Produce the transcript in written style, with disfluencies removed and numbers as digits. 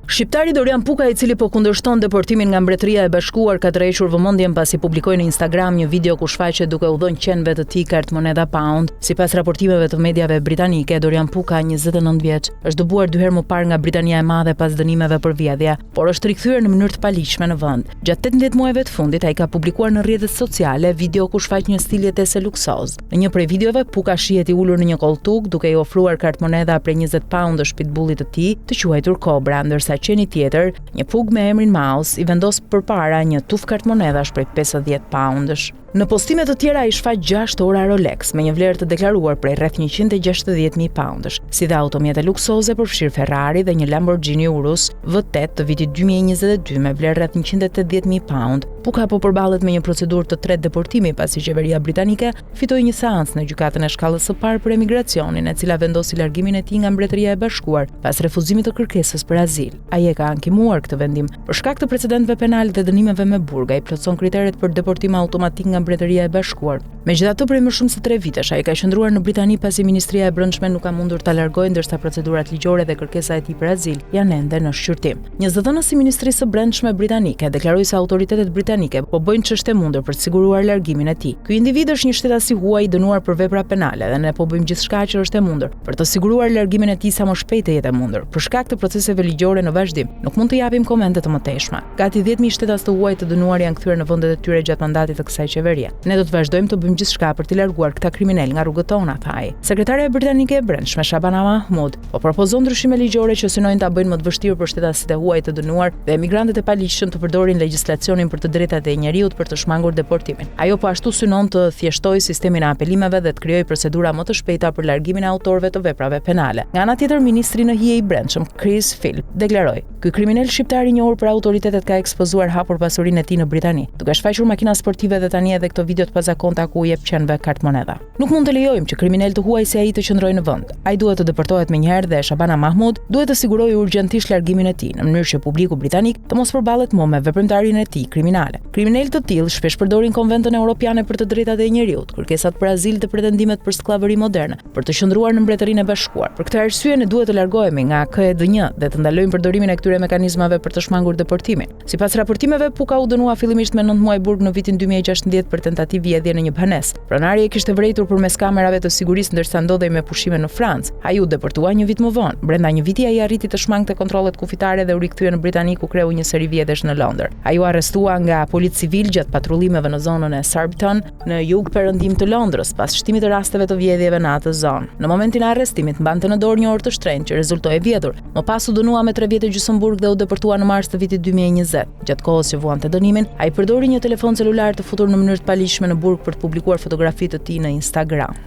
Shqiptari Dorian Puka, i cili po kundërshton deportimin nga Mbretëria e Bashkuar, ka tërhequr vëmendjen pasi publikoi në Instagram një video ku shfaqet duke u dhënë qenëve të tij kartmonedha pound. Sipas raportimeve të mediave britanike, Dorian Puka, 29 vjeç, është dëbuar 2 herë më parë nga Britania e Madhe pas dënimeve për vjedhje, por është rikthyer në mënyrë të paligjshme në vend. Gjatë 18 muajve të fundit, ai ka publikuar në rrjetet sociale video ku shfaq një stil jetese luksoz. Në një prej videove, Puka shihet i ulur në një koltuk duke i ofruar kartmonedha prej 20 poundësh pitbullit të tij, të quajtur Cobra, ndërsa qeni tjetër, një pug me emrin Mouse, i vendos përpara një tuf kartmonedhash prej 50 poundësh. Në postime të tjera ai shfaq 6 ora Rolex me një vlerë të deklaruar prej rreth 160.000 poundësh, si dhe automjete luksoze, përfshirë Ferrari dhe një Lamborghini Urus V8 të vitit 2022 me vlerë rreth 180.000 pound. Puka po përballet me një procedurë të tretë deportimi pasi qeveria britanike fitoi një seancë në gjykatën e shkallës së parë për emigracionin, e cila vendosi largimin e tij nga Mbretëria e Bashkuar pas refuzimit të kërkesës për azil. Ai e ka ankimuar këtë vendim për shkak të precedentëve penale dhe dënimeve me burg. Ai plotson kriteret për deportim automatik nga Mbretëria e Bashkuar. Megjithatë, prej më shumë se 3 vitesh ai ka qëndruar në Britani pasi Ministria e Brendshme nuk ka mundur ta largojë, ndërsa procedurat ligjore dhe kërkesa e tij për azil janë ende në shqyrtim. Një zëdhënës i Ministrisë së Brendshme britanike deklaroi se autoritetet britanike po bëjnë çështje mundur për të siguruar largimin e tij. Ky individ është një shtetasi huaj i dënuar për vepra penale dhe ne po bëjmë gjithçka që është e mundur për të siguruar largimin e tij sa më shpejt e jetë e mundur. Për shkak të proceseve ligjore në vazhdim, nuk mund të japim komente të mëtejshme. Gati 10.000 shtetas të huaj të dënuar janë kthyer në vendet e tyre gjatë mandatit të kësaj qeverie. Ne do të vazhdojmë të bëjmë gjithçka për të larguar këta kriminal nga rrugët tona, tha ai. Sekretarja britanike e Brendshme Shabana Mahmood po propozon ndryshime ligjore që synojnë ta bëjnë më të vështirë për shtetasit e huaj të dënuar dhe emigrantët e paligjshëm të përdorin legjislacionin për të drejtat e njerëzit për të shmangur deportimin. Ajo po ashtu synon të thjeshtojë sistemin e apelimeve dhe të krijojë procedura më të shpejta për largimin e autorëve të veprave penale. Nga ana tjetër, ministri në hije i Brendshëm Chris Philp deklaroi: "Ky kriminal shqiptar i njohur për autoritetet ka ekspozuar hapur pasurinë e tij në Britani, duke shfaqur makina sportive dhe tani edhe këto video të pazakonta ku i jep qenëve kartmonedha. Nuk mund të lejojmë që kriminal të huaj si ai të qëndrojë në vend. Ai duhet të deportohet menjëherë dhe Shabana Mahmood duhet të sigurojë urgjentisht largimin e tij në mënyrë që publiku britanik të mos përballet më me veprimtarinë e tij kriminale. Kriminalë të tillë shpesh përdorin Konventën Evropiane për të drejtat e njerëzit, kërkesat për azil dhe pretendimet për skllavëri moderne për të qëndruar në Mbretërinë e Bashkuar. Për këtë arsye ne duhet të largohemi nga KED1 dhe të ndalojmë përdorimin e këtyre mekanizmave për të shmangur deportimin. Sipas raportimeve, Puka u dënua fillimisht me 9 muaj burg në vitin 2016 për tentativë vjedhje në një banesë. Pronari e kishte vrejtur përmes kamerave të sigurisë ndërsa ndodhej me pushime në Francë. Ai u deportua një vit më vonë. Brenda një viti ai arriti të shmangte kontrollet kufitare dhe u rikthye në Britani ku kreu një seri vjedhjesh në Londër. Ai u arrestua nga policia civil gjatë patrullimeve në zonën e Surbiton në jug-perëndim të Londrës pas shtimit të rasteve të vjedhjeve në atë zonë. Në momentin e arrestimit mbante në dorë një orë të shtrenjtë që rezultoi vjedhur. Më pas u dënua me 3 vjet gjysmëburg dhe u deportua në mars të vitit 2020. Gjatë kohës që vuante dënimin, ai përdori një telefon celular të futur në mënyrë të paligjshme në burg për të publikuar fotografitë të tij në Instagram.